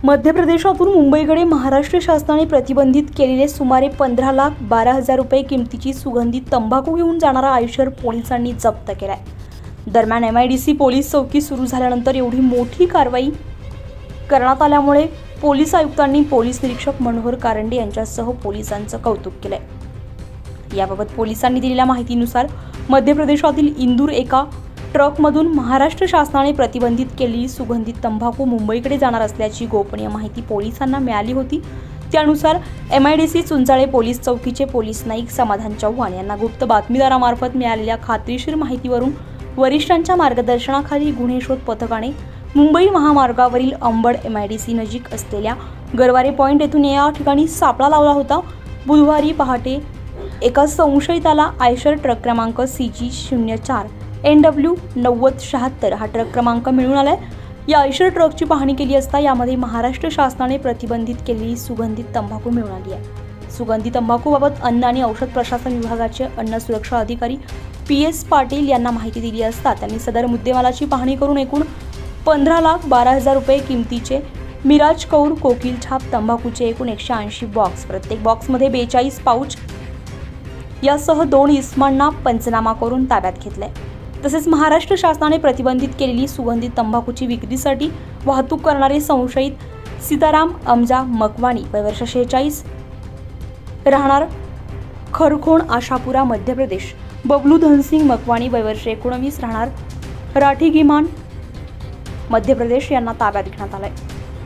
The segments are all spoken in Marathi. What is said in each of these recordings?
मध्य प्रदेशातून मुंबईकडे महाराष्ट्र शासनाने प्रतिबंधित केलेले सुमारे 15,12,000 रुपये किमतीची सुगंधित तंबाखू घेऊन जाणारा आयशर पोलिसांनी जप्त केलाय। दरम्यान MIDC पोलीस चौकी सुरू झाल्यानंतर एवढी मोठी कारवाई करण्यात आल्यामुळे पोलीस आयुक्तांनी पोलीस निरीक्षक मनोहर कारंडे यांच्यासह पोलिसांचं कौतुक केलंय। याबाबत पोलिसांनी दिलेल्या माहितीनुसार मध्य प्रदेशातील इंदूर एका ट्रकमधून महाराष्ट्र शासनाने प्रतिबंधित केलेली सुगंधित तंबाखू मुंबईकडे जाणार असल्याची गोपनीय माहिती पोलिसांना मिळाली होती। त्यानुसार MIDC चुंचाळे पोलीस चौकीचे पोलीस नाईक समाधान चव्हाण यांना गुप्त बातमीदारामार्फत मिळालेल्या खात्रीशीर माहितीवरून वरिष्ठांच्या मार्गदर्शनाखाली गुन्हे शोध पथकाने मुंबई महामार्गावरील अंबड MIDC नजीक असलेल्या गरवारे पॉइंट येथून या ठिकाणी सापळा लावला होता। बुधवारी पहाटे एका संशयिताला आयशर ट्रक क्रमांक CG04 NW 9076 हा ट्रक क्रमांक मिळून आलाय। या आयशर ट्रकची पाहणी केली असता यामध्ये महाराष्ट्र शासनाने प्रतिबंधित केलेली सुगंधित तंबाखू मिळून आली आहे। सुगंधित तंबाखूबाबत अन्न आणि औषध प्रशासन विभागाचे अन्न सुरक्षा अधिकारी PS पाटील यांना माहिती दिली असता त्यांनी सदर मुद्देमालाची पाहणी करून एकूण 15,12,000 रुपये किमतीचे मिराज कौर कोकिल छाप तंबाखूचे एकूण 180 बॉक्स, प्रत्येक बॉक्समध्ये 42 पाउच यासह 2 इसमांना पंचनामा करून ताब्यात घेतले। तसेच महाराष्ट्र शासनाने प्रतिबंधित केलेली सुगंधित तंबाखूची विक्रीसाठी वाहतूक करणारे संशयित सीताराम अमजा मकवानी वय वर्ष 46 राहणार खरखोण आशापुरा मध्य प्रदेश, बबलू धनसिंग मकवानी वय वर्ष 19 राहणार राठीगिमान मध्य प्रदेश यांना ताब्यात घेण्यात आलाय।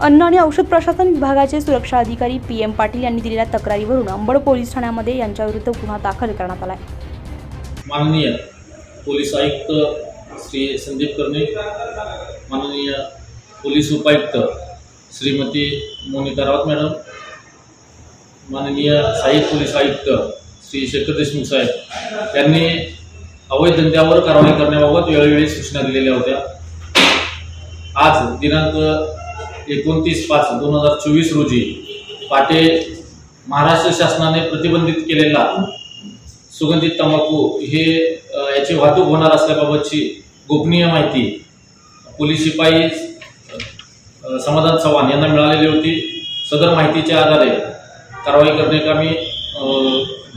अन्न आणि औषध प्रशासन विभागाचे सुरक्षा अधिकारी PM पाटील यांनी दिलेल्या तक्रारीवरून अंबड पोलीस ठाण्यामध्ये यांच्याविरुद्ध गुन्हा दाखल करण्यात आलाय। माननीय पोलीस आयुक्त श्री संदीप कर्णिक, माननीय पोलीस उपायुक्त श्रीमती मोनिका रावत मॅडम, माननीय सहाय्यक पोलीस आयुक्त श्री शेखर देशमुख साहेब यांनी अवैध धंद्यावर कारवाई करण्याबाबत वेळोवेळी सूचना दिलेल्या होत्या। आज दिनांक 29/5/2024 रोजी पहाटे महाराष्ट्र शासनाने प्रतिबंधित केलेला सुगंधित तंबाखू हे याची वाहतूक होणार असल्याबाबतची गोपनीय माहिती पोलीस शिपाई समाधान चव्हाण यांना मिळालेली होती। सदर माहितीच्या आधारे कारवाई करण्याकामी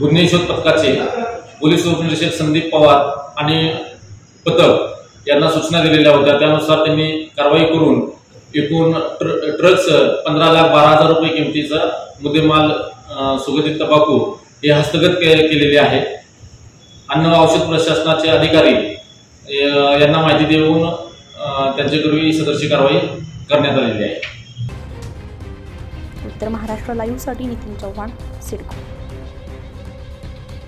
गुन्हे शोध पथकाचे पोलीस उपनिरीक्षक संदीप पवार आणि पथक यांना सूचना दिलेल्या होत्या। त्यानुसार त्यांनी कारवाई करून एकूण ट्रक्स 15,12,000 रुपये किमतीचा मुद्देमाल सुगंधित तंबाखू हे हस्तगत केलेले आहे। अन्न औषध प्रशासनाचे अधिकारी यांना माहिती देऊन त्यांच्यापूर्वी सदरची कारवाई करण्यात आलेली आहे। उत्तर महाराष्ट्र लाईव्ह साठी नितीन चव्हाण, सिडको।